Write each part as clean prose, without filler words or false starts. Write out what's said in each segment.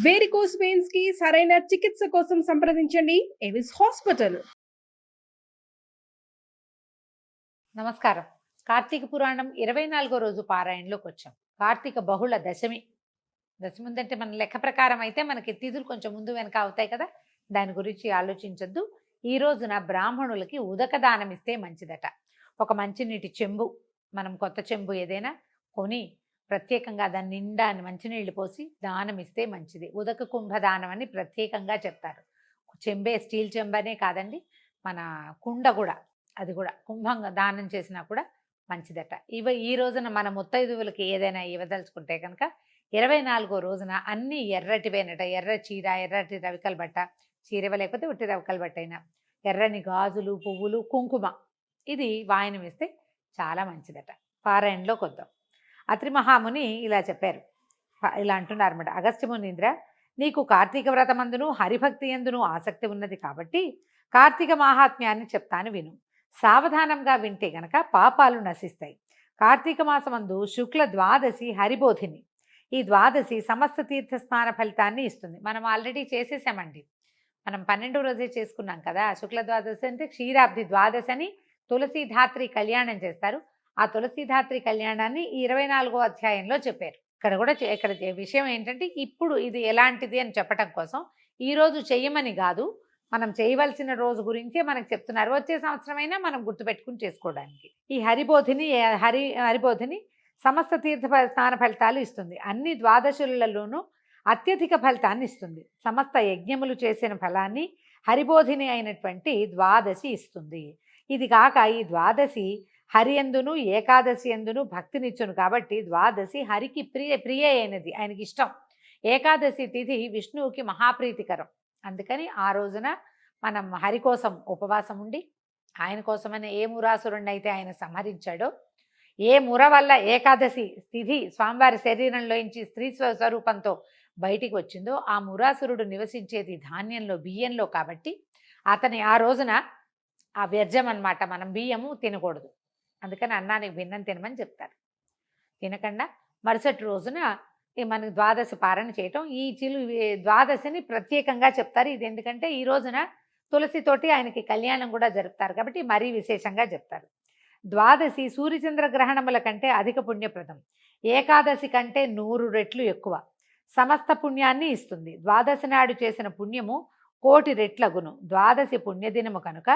Varicose veins కి సరైన చికిత్స కోసం సంప్రదించండి ఎవిస్ హాస్పిటల్. నమస్కారం. కార్తీక పురాణం 24వ రోజు పారాయణలోకి వచ్చాం. కార్తీక బహుళ దశమి. దశమి ఉందంటే మన లెక్క ప్రకారం అయితే మనకి తిథులు కొంచెం ముందు వెనక అవుతాయి కదా, దాని గురించి ఆలోచించొద్దు. ఈ రోజున బ్రాహ్మణులకి ఉదక దానం ఇస్తే మంచిదట. ఒక మంచినీటి చెంబు, మనం కొత్త చెంబు ఏదైనా కొని ప్రత్యేకంగా దాని నిండా మంచినీళ్ళు పోసి దానం ఇస్తే మంచిది. ఉదక కుంభదానం అని ప్రత్యేకంగా చెప్తారు. చెంబే స్టీల్ చెంబనే కాదండి, మన కుండ కూడా, అది కూడా కుంభంగా దానం చేసినా కూడా మంచిదట. ఈ రోజున మన ముత్తైదువులకి ఏదైనా ఇవ్వదలుచుకుంటే కనుక 24వ రోజున అన్ని ఎర్రటివేనట. ఎర్ర చీర, ఎర్రటి రవికల బట్ట, చీర లేకపోతే ఉట్టి రవికల బట్ట అయినా, ఎర్రని గాజులు, పువ్వులు, కుంకుమ, ఇది వాయనం ఇస్తే చాలా మంచిదట. పారాయణలోకి వద్దాం. అత్రి మహాముని ఇలా చెప్పారు, ఇలా అంటున్నారు అన్నమాట. అగస్త్య మునీంద్ర, నీకు కార్తీక వ్రతమందును హరిభక్తి ఎందును ఆసక్తి ఉన్నది కాబట్టి కార్తీక మాహాత్మ్యాన్ని చెప్తాను విను. సావధానంగా వింటే గనక పాపాలు నశిస్తాయి. కార్తీక మాసమందు శుక్ల ద్వాదశి హరిబోధిని. ఈ ద్వాదశి సమస్త తీర్థ స్నాన ఫలితాన్ని ఇస్తుంది. మనం ఆల్రెడీ చేసేసామండి, మనం 12వ రోజే చేసుకున్నాం కదా. శుక్ల ద్వాదశి అంటే క్షీరాబ్ది ద్వాదశి అని తులసీధాత్రి కళ్యాణం చేస్తారు. ఆ తులసీధాత్రి కళ్యాణాన్ని ఈ 24వ అధ్యాయంలో చెప్పారు. ఇక్కడ కూడా ఇక్కడ విషయం ఏంటంటే, ఇప్పుడు ఇది ఎలాంటిది అని చెప్పటం కోసం ఈరోజు చెయ్యమని కాదు, మనం చేయవలసిన రోజు గురించే మనకు చెప్తున్నారు. వచ్చే సంవత్సరమైనా మనం గుర్తుపెట్టుకుని చేసుకోవడానికి. ఈ హరిబోధిని సమస్త తీర్థ స్నాన ఫలితాలు ఇస్తుంది. అన్ని ద్వాదశులలోనూ అత్యధిక ఫలితాన్ని ఇస్తుంది. సమస్త యజ్ఞములు చేసిన ఫలాన్ని హరిబోధిని అయినటువంటి ద్వాదశి ఇస్తుంది. ఇది కాక ఈ ద్వాదశి హరి ఎందును ఏకాదశి ఎందును భక్తినిచ్చును కాబట్టి ద్వాదశి హరికి ప్రియ అయినది, ఆయనకి ఇష్టం. ఏకాదశి తిథి విష్ణువుకి మహాప్రీతికరం. అందుకని ఆ రోజున మనం హరి కోసం ఉపవాసం ఉండి, ఆయన కోసమని ఏ మురాసురుణ్ణి అయితే ఆయన సంహరించాడో, ఏ ముర వల్ల ఏకాదశి తిథి స్వామివారి శరీరంలోంచి స్త్రీ స్వరూపంతో బయటికి వచ్చిందో, ఆ మురాసురుడు నివసించేది ధాన్యంలో, బియ్యంలో కాబట్టి అతని ఆ రోజున ఆ వ్యర్థం అన్నమాట. మనం బియ్యము తినకూడదు, అందుకని అన్నానికి భిన్నం తినమని చెప్తారు. తినకుండా మరుసటి రోజున మనకి ద్వాదశి పారణ చేయటం, ఈ ద్వాదశిని ప్రత్యేకంగా చెప్తారు. ఇది ఎందుకంటే ఈ రోజున తులసితోటి ఆయనకి కళ్యాణం కూడా జరుపుతారు కాబట్టి మరీ విశేషంగా చెప్తారు. ద్వాదశి సూర్యచంద్ర గ్రహణముల కంటే అధిక పుణ్యప్రదం. ఏకాదశి కంటే 100 రెట్లు ఎక్కువ సమస్త పుణ్యాన్ని ఇస్తుంది. ద్వాదశి నాడు చేసిన పుణ్యము 1,000,000 రెట్లగును. ద్వాదశి పుణ్యదినము కనుక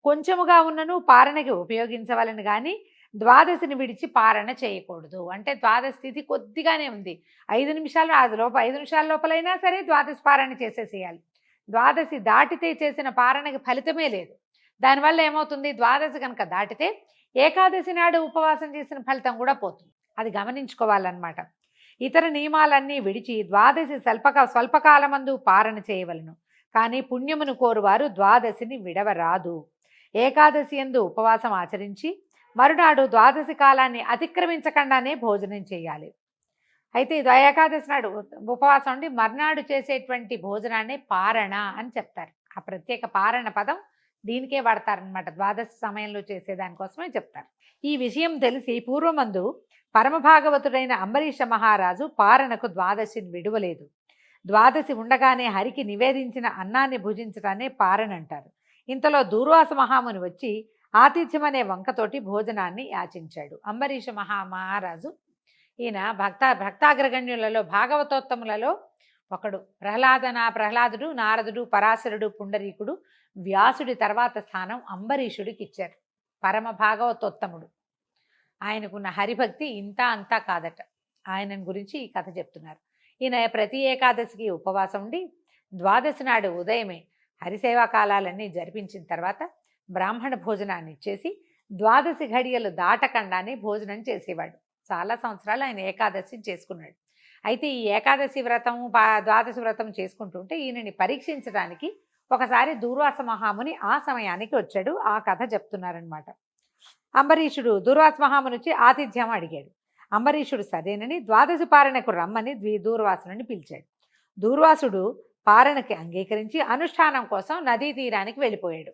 కొంచెముగా ఉన్నను పారణకి ఉపయోగించవలను కానీ ద్వాదశిని విడిచి పారణ చేయకూడదు. అంటే ద్వాదశి తిథి కొద్దిగానే ఉంది, 5 నిమిషాలు, 5 నిమిషాల లోపలైనా సరే ద్వాదశి పారణ చేసేసేయాలి. ద్వాదశి దాటితే చేసిన పారణకి ఫలితమే లేదు. దానివల్ల ఏమవుతుంది, ద్వాదశి కనుక దాటితే ఏకాదశి నాడు ఉపవాసం చేసిన ఫలితం కూడా పోతుంది. అది గమనించుకోవాలన్నమాట. ఇతర నియమాలన్నీ విడిచి ద్వాదశి స్వల్పకాలమందు పారణ చేయవలను. కానీ పుణ్యమును కోరువారు ద్వాదశిని విడవరాదు. ఏకాదశి యందు ఉపవాసం ఆచరించి మరునాడు ద్వాదశి కాలాన్ని అతిక్రమించకుండానే భోజనం చేయాలి. అయితే ఏకాదశి నాడు ఉపవాసం ఉండి మర్నాడు చేసేటువంటి భోజనాన్ని పారణ అని చెప్తారు. ఆ ప్రత్యేక పారణ పదం దీనికే వాడతారనమాట, ద్వాదశి సమయంలో చేసేదానికోసమే చెప్తారు. ఈ విషయం తెలిసి పూర్వమందు పరమభాగవతుడైన అంబరీష మహారాజు పారణకు ద్వాదశిని విడువలేదు. ద్వాదశి ఉండగానే హరికి నివేదించిన అన్నాన్ని భుజించడాన్ని పారణ అంటారు. ఇంతలో దూర్వాస మహాముని వచ్చి ఆతిథ్యం అనే వంకతోటి భోజనాన్ని యాచించాడు. అంబరీష మహారాజు ఈయన భక్తాగ్రగణ్యులలో, భాగవతోత్తములలో ఒకడు. ప్రహ్లాదుడు, నారదుడు, పరాశరుడు, పుండరీకుడు, వ్యాసుడి తర్వాత స్థానం అంబరీషుడికి ఇచ్చారు. పరమ భాగవతోత్తముడు. ఆయనకున్న హరిభక్తి ఇంత అంతా కాదట. ఆయనను గురించి ఈ కథ చెప్తున్నారు. ఈయన ప్రతి ఏకాదశికి ఉపవాసం ఉండి ద్వాదశి నాడు ఉదయమే హరిసేవా కాలాలన్నీ జరిపించిన తర్వాత బ్రాహ్మణ భోజనాన్ని ఇచ్చేసి ద్వాదశి ఘడియలు దాటకుండానే భోజనం చేసేవాడు. చాలా సంవత్సరాలు ఆయన ఏకాదశి చేసుకున్నాడు. అయితే ఈ ఏకాదశి వ్రతం, ద్వాదశి వ్రతం చేసుకుంటుంటే ఈయనని పరీక్షించడానికి ఒకసారి దూర్వాస మహాముని ఆ సమయానికి వచ్చాడు. ఆ కథ చెప్తున్నారనమాట. అంబరీషుడు దూర్వాస మహాముని వచ్చి ఆతిథ్యం అడిగాడు. అంబరీషుడు సదేనని ద్వాదశి పారణకు రమ్మని దూర్వాసుని పిలిచాడు. దూర్వాసుడు పారణకి అంగీకరించి అనుష్ఠానం కోసం నదీ తీరానికి వెళ్ళిపోయాడు.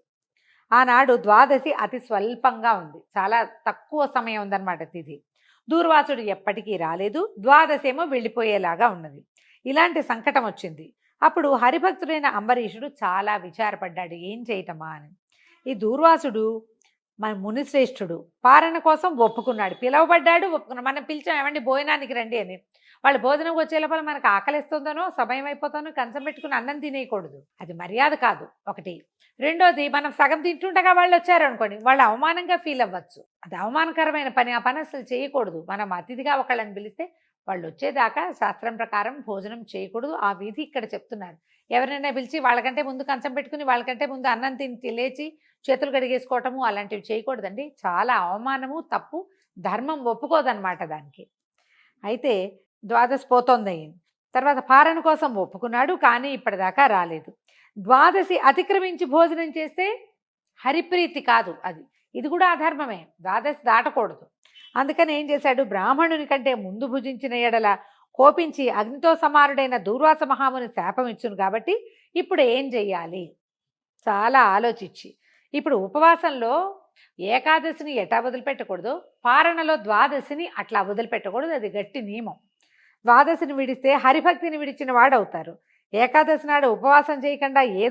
ఆనాడు ద్వాదశి అతి స్వల్పంగా ఉంది, చాలా తక్కువ సమయం ఉందన్నమాట తిథి. దూర్వాసుడు ఎప్పటికీ రాలేదు. ద్వాదశేమో వెళ్ళిపోయేలాగా ఉన్నది. ఇలాంటి సంకటం వచ్చింది. అప్పుడు హరిభక్తుడైన అంబరీషుడు చాలా విచారపడ్డాడు, ఏం చేయటమా అని. ఈ దూర్వాసుడు మన మునిశ్రేష్ఠుడు పారణ కోసం ఒప్పుకున్నాడు, పిలవబడ్డాడు, ఒప్పుకున్నాడు. మనం పిలిచాం, ఏమండి భోజనానికి రండి అని. వాళ్ళు భోజనం వచ్చే లోపల మనకు ఆకలిస్తుందనో సమయం అయిపోతానో కంచం పెట్టుకుని అన్నం తినేయకూడదు, అది మర్యాద కాదు ఒకటి. రెండోది, మనం సగం తింటుండగా వాళ్ళు వచ్చారు అనుకోండి, వాళ్ళు అవమానంగా ఫీల్ అవ్వచ్చు, అది అవమానకరమైన పని, ఆ పని అసలు చేయకూడదు. మనం అతిథిగా ఒకళ్ళని పిలిస్తే వాళ్ళు వచ్చేదాకా శాస్త్రం ప్రకారం భోజనం చేయకూడదు, ఆ విధి ఇక్కడ చెప్తున్నారు. ఎవరైనా పిలిచి వాళ్ళకంటే ముందు కంచం పెట్టుకుని వాళ్ళకంటే ముందు అన్నం తిని లేచి చేతులు కడిగేసుకోవటము అలాంటివి చేయకూడదండి, చాలా అవమానము, తప్పు, ధర్మం ఒప్పుకోదన్నమాట దానికి. అయితే ద్వాదశి పోతోందయ్యింది. తర్వాత పారణ కోసం ఒప్పుకున్నాడు, కానీ ఇప్పటిదాకా రాలేదు. ద్వాదశి అతిక్రమించి భోజనం చేస్తే హరిప్రీతి కాదు అది, ఇది కూడా అధర్మమే, ద్వాదశి దాటకూడదు. అందుకని ఏం చేశాడు, బ్రాహ్మణుని కంటే ముందు భుజించిన ఎడల కోపించి అగ్నితో సమానుడైన దూర్వాస మహాముని శాపం ఇచ్చును కాబట్టి ఇప్పుడు ఏం చెయ్యాలి చాలా ఆలోచించి, ఇప్పుడు ఉపవాసంలో ఏకాదశిని ఎటా వదిలిపెట్టకూడదు, పారణలో ద్వాదశిని అట్లా వదిలిపెట్టకూడదు, అది గట్టి నియమం. ద్వాదశిని విడిస్తే హరిభక్తిని విడిచిన వాడవుతారు. ఏకాదశి నాడు ఉపవాసం చేయకుండా ఏ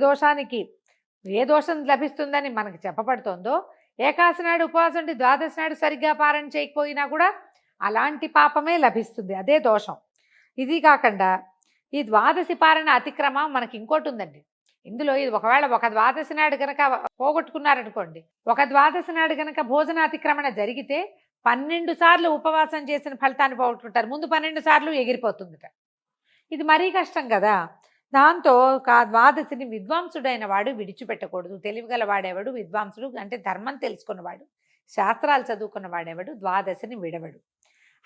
దోషం లభిస్తుందని మనకు చెప్పబడుతోందో, ఏకాదశి నాడు ఉపవాసం ఉండి ద్వాదశి నాడు సరిగ్గా పారణ చేయకపోయినా కూడా అలాంటి పాపమే లభిస్తుంది, అదే దోషం. ఇది కాకుండా ఈ ద్వాదశి పారణ అతిక్రమం మనకి ఇంకోటి ఉందండి ఇందులో. ఇది ఒకవేళ ఒక ద్వాదశి నాడు గనక పోగొట్టుకున్నారనుకోండి, ఒక ద్వాదశి నాడు గనక భోజన అతిక్రమణ జరిగితే 12 సార్లు ఉపవాసం చేసిన ఫలితాన్ని పోగొట్టుకుంటారు, ముందు 12 సార్లు ఎగిరిపోతుందిట. ఇది మరీ కష్టం కదా. దాంతో ద్వాదశిని విద్వాంసుడైన వాడు విడిచిపెట్టకూడదు. తెలివిగల వాడేవాడు విద్వాంసుడు, అంటే ధర్మం తెలుసుకున్నవాడు, శాస్త్రాలు చదువుకున్న వాడేవాడు ద్వాదశిని విడవడు.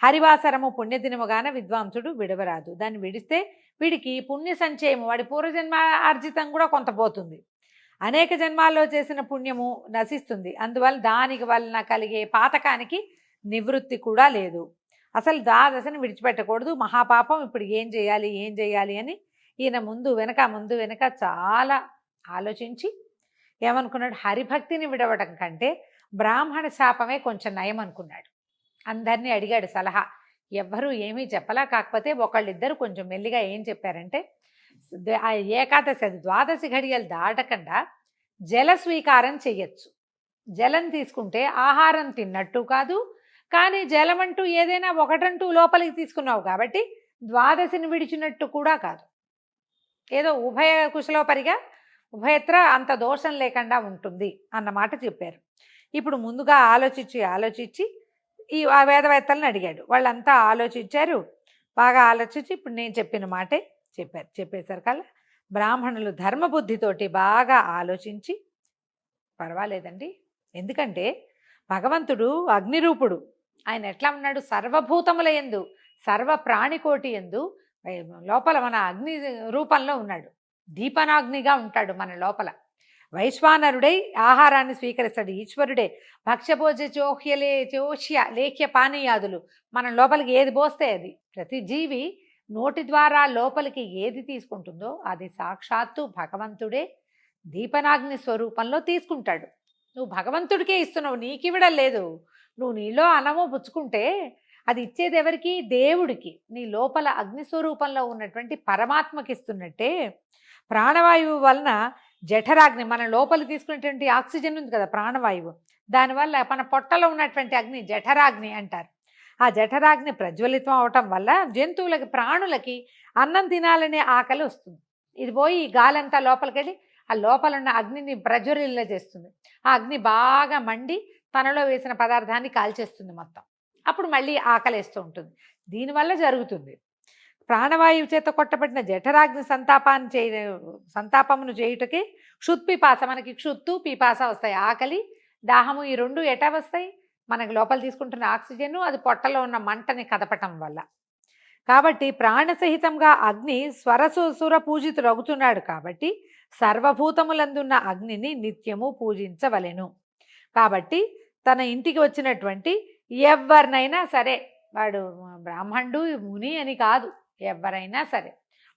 హరివాసరము పుణ్యదినముగాన విద్వాంసుడు విడవరాదు, దాన్ని విడిస్తే వీడికి పుణ్య సంచయము, వాడి పూర్వజన్మ ఆర్జితం కూడా కొంత పోతుంది, అనేక జన్మాల్లో చేసిన పుణ్యము నశిస్తుంది. అందువల్ల దానికి వలన కలిగే పాతకానికి నివృత్తి కూడా లేదు. అసలు ద్వాదశిని విడిచిపెట్టకూడదు, మహాపాపం. ఇప్పుడు ఏం చేయాలి అని ఈయన ముందు వెనక చాలా ఆలోచించి ఏమనుకున్నాడు, హరిభక్తిని విడవడం కంటే బ్రాహ్మణ శాపమే కొంచెం నయం అనుకున్నాడు. అందరినీ అడిగాడు సలహా, ఎవ్వరూ ఏమీ చెప్పలా. కాకపోతే ఒకళ్ళిద్దరు కొంచెం మెల్లిగా ఏం చెప్పారంటే, ఆ ఏకాదశి అది ద్వాదశి ఘడియలు దాటకుండా జల స్వీకారం చెయ్యొచ్చు. జలం తీసుకుంటే ఆహారం తిన్నట్టు కాదు, కానీ జలం అంటూ ఏదైనా ఒకటంటూ లోపలికి తీసుకున్నావు కాబట్టి ద్వాదశిని విడిచినట్టు కూడా కాదు, ఏదో ఉభయ కుశలోపరిగా ఉభయత్ర అంత దోషం లేకుండా ఉంటుంది అన్నమాట చెప్పారు. ఇప్పుడు ముందుగా ఆలోచించి ఆ వేదవేత్తలను అడిగాడు, వాళ్ళంతా ఆలోచించారు, బాగా ఆలోచించి ఇప్పుడు నేను చెప్పిన మాటే చెప్పేసరికల్లా బ్రాహ్మణులు ధర్మబుద్ధితోటి బాగా ఆలోచించి, పర్వాలేదండి, ఎందుకంటే భగవంతుడు అగ్నిరూపుడు, ఆయన ఎట్లా ఉన్నాడు, సర్వభూతముల యందు సర్వ ప్రాణికోటి యందు లోపల మన అగ్ని రూపంలో ఉన్నాడు, దీపనాగ్నిగా ఉంటాడు మన లోపల. వైశ్వానరుడై ఆహారాన్ని స్వీకరిస్తాడు, ఈశ్వరుడే. భక్ష్యభోజ చోష్య లేఖ్య పానీయాదులు మన లోపలికి ఏది పోస్తే అది, ప్రతి జీవి నోటి ద్వారా లోపలికి ఏది తీసుకుంటుందో అది సాక్షాత్తు భగవంతుడే దీపనాగ్ని స్వరూపంలో తీసుకుంటాడు. నువ్వు భగవంతుడికే ఇస్తున్నావు, నీకు ఇవ్వడం లేదు. నువ్వు నీలో అన్నమో పుచ్చుకుంటే అది ఇచ్చేది ఎవరికి, దేవుడికి. నీ లోపల అగ్నిస్వరూపంలో ఉన్నటువంటి పరమాత్మకి ఇస్తున్నట్టే. ప్రాణవాయువు వలన జఠరాగ్ని, మన లోపల తీసుకునేటువంటి ఆక్సిజన్ ఉంది కదా ప్రాణవాయువు, దానివల్ల మన పొట్టలో ఉన్నటువంటి అగ్ని జఠరాగ్ని అంటారు. ఆ జఠరాగ్ని ప్రజ్వలితం అవటం వల్ల జంతువులకి, ప్రాణులకి అన్నం తినాలనే ఆకలి వస్తుంది. ఇది పోయి గాలంతా లోపలికి వెళ్ళి ఆ లోపల ఉన్న అగ్నిని ప్రజ్వలిల్ల చేస్తుంది. ఆ అగ్ని బాగా మండి తనలో వేసిన పదార్థాన్ని కాల్చేస్తుంది మొత్తం. అప్పుడు మళ్ళీ ఆకలేస్తూ ఉంటుంది. దీనివల్ల జరుగుతుంది. ప్రాణవాయువు చేత కొట్టబడిన జఠరాగ్ని సంతాపమును చేయుటకి క్షుత్పిపాస, మనకి క్షుత్తు పిపాస వస్తాయి, ఆకలి దాహము, ఈ రెండు ఎటా వస్తాయి, మనకి లోపల తీసుకుంటున్న ఆక్సిజన్, అది పొట్టలో ఉన్న మంటని కదపటం వల్ల. కాబట్టి ప్రాణసహితంగా అగ్ని స్వరసుర పూజితుడు అవుతున్నాడు కాబట్టి సర్వభూతములందున్న అగ్నిని నిత్యము పూజించవలెను. కాబట్టి తన ఇంటికి వచ్చినటువంటి ఎవరినైనా సరే, వాడు బ్రాహ్మణుడు ముని అని కాదు, ఎవరైనా సరే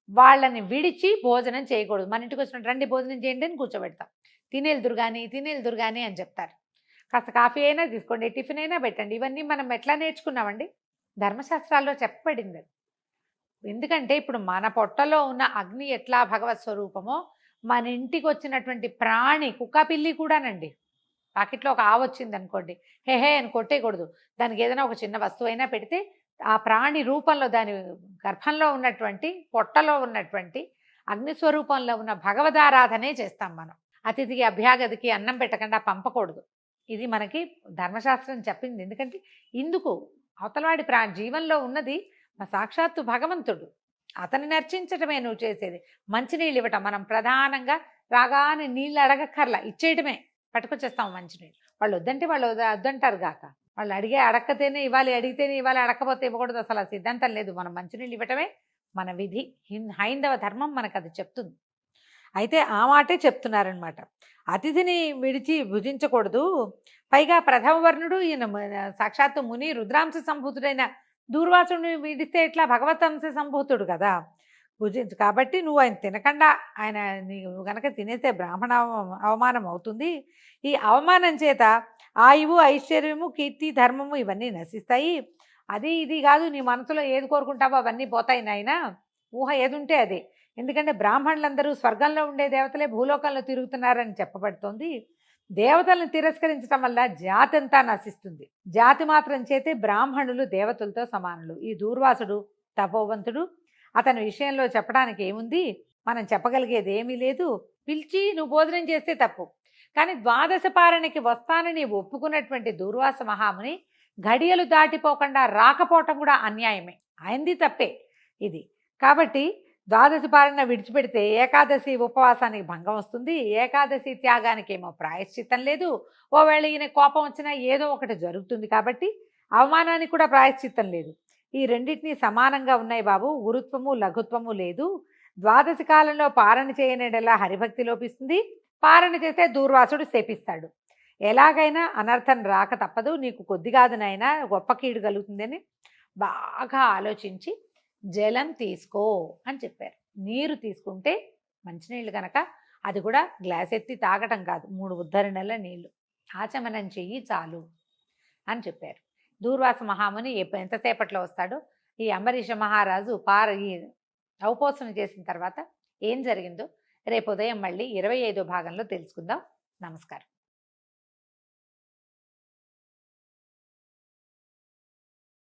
వాళ్ళని విడిచి భోజనం చేయకూడదు. మన ఇంటికి వచ్చినట్టు రండి భోజనం చేయండి అని కూర్చోబెడతాం, తినేలుదురు కానీ అని చెప్తారు. కాస్త కాఫీ అయినా తీసుకోండి, టిఫిన్ అయినా పెట్టండి. ఇవన్నీ మనం ఎట్లా నేర్చుకున్నామండి, ధర్మశాస్త్రాల్లో చెప్పబడింది. ఎందుకంటే ఇప్పుడు మన పొట్టలో ఉన్న అగ్ని ఎట్లా భగవత్ స్వరూపమో మన ఇంటికి వచ్చినటువంటి ప్రాణి కుక్క పిల్లి కూడానండి. పాకెట్లో ఒక ఆవు వచ్చింది అనుకోండి, హే హే అని కొట్టేయకూడదు. దానికి ఏదైనా ఒక చిన్న వస్తువు అయినా పెడితే ఆ ప్రాణి రూపంలో దాని గర్భంలో ఉన్నటువంటి పొట్టలో ఉన్నటువంటి అగ్ని స్వరూపంలో ఉన్న భగవదారాధనే చేస్తాం మనం. అతిథికి అభ్యాగతికి అన్నం పెట్టకుండా పంపకూడదు. ఇది మనకి ధర్మశాస్త్రం చెప్పింది. ఎందుకంటే ఇందుకు అవతలవాడి జీవంలో ఉన్నది సాక్షాత్తు భగవంతుడు. అతన్ని నర్చించటమే నువ్వు చేసేది. మంచినీళ్ళు ఇవ్వటం మనం ప్రధానంగా రాగానే నీళ్ళు అడగక్కర్లా, ఇచ్చేయటమే. పట్టుకొచ్చేస్తాం మంచినీళ్ళు. వాళ్ళు వద్దంటే వాళ్ళు వద్దంటారు గాక, వాళ్ళు అడక్కతేనే ఇవ్వాలి, అడిగితేనే ఇవ్వాలి, అడగకపోతే ఇవ్వకూడదు. అసలు ఆ సిద్ధాంతం లేదు. మనం మంచినీళ్ళు ఇవ్వటమే మన విధి. హైందవ ధర్మం మనకు అది చెప్తుంది. అయితే ఆ మాటే చెప్తున్నారనమాట. అతిథిని విడిచి భుజించకూడదు. పైగా ప్రథమ వర్ణుడు ఈయన సాక్షాత్తు ముని రుద్రాంశ సంభూతుడైన దూర్వాసుని విడిస్తే ఎట్లా, భగవతంశ సంభూతుడు కదా, భుజించు. కాబట్టి నువ్వు ఆయన తినకుండా ఆయన నువ్వు గనక తినేస్తే బ్రాహ్మణ అవమానం అవుతుంది. ఈ అవమానం చేత ఆయువు, ఐశ్వర్యము, కీర్తి, ధర్మము ఇవన్నీ నశిస్తాయి. అది ఇది కాదు, నీ మనసులో ఏది కోరుకుంటావో అవన్నీ పోతాయి నాయన. ఊహ ఏది ఉంటే అదే. ఎందుకంటే బ్రాహ్మణులందరూ స్వర్గంలో ఉండే దేవతలే భూలోకంలో తిరుగుతున్నారని చెప్పబడుతోంది. దేవతలను తిరస్కరించడం వల్ల జాతి అంతా నశిస్తుంది. జాతి మాత్రం చేతే బ్రాహ్మణులు దేవతలతో సమానులు. ఈ దూర్వాసుడు తపోవంతుడు. అతని విషయంలో చెప్పడానికి ఏముంది, మనం చెప్పగలిగేది ఏమీ లేదు. పిలిచి నువ్వు భోజనం చేస్తే తప్పు. కానీ ద్వాదశ పారణకి వస్తానని ఒప్పుకున్నటువంటి దూర్వాస మహాముని ఘడియలు దాటిపోకుండా రాకపోవటం కూడా అన్యాయమే. ఆయనది తప్పే ఇది. కాబట్టి ద్వాదశి పాలన విడిచిపెడితే ఏకాదశి ఉపవాసానికి భంగం వస్తుంది. ఏకాదశి త్యాగానికి ఏమో ప్రాయశ్చిత్తం లేదు. ఓవేళ ఈయన కోపం వచ్చినా ఏదో ఒకటి జరుగుతుంది. కాబట్టి అవమానానికి కూడా ప్రాయశ్చిత్తం లేదు. ఈ రెండింటినీ సమానంగా ఉన్నాయి బాబు. గురుత్వము లఘుత్వము లేదు. ద్వాదశి కాలంలో పారణ చేయనేలా హరిభక్తి లోపిస్తుంది. పారణ చేస్తే దూర్వాసుడు శపిస్తాడు. ఎలాగైనా అనర్థం రాక తప్పదు. నీకు కొద్ది కాదు నాయనా, గొప్ప కీడు కలుగుతుందని బాగా ఆలోచించి జలం తీసుకో అని చెప్పారు. నీరు తీసుకుంటే మంచినీళ్ళు కనుక అది కూడా గ్లాస్ ఎత్తి తాగటం కాదు, 3 ఉద్ధరణల నీళ్లు ఆచమనం చెయ్యి చాలు అని చెప్పారు. దూర్వాస మహాముని ఎంతసేపట్లో వస్తాడో, ఈ అంబరీష మహారాజు ఈ ఔపోసన చేసిన తర్వాత ఏం జరిగిందో రేపు ఉదయం మళ్ళీ 25వ భాగంలో తెలుసుకుందాం. నమస్కారం.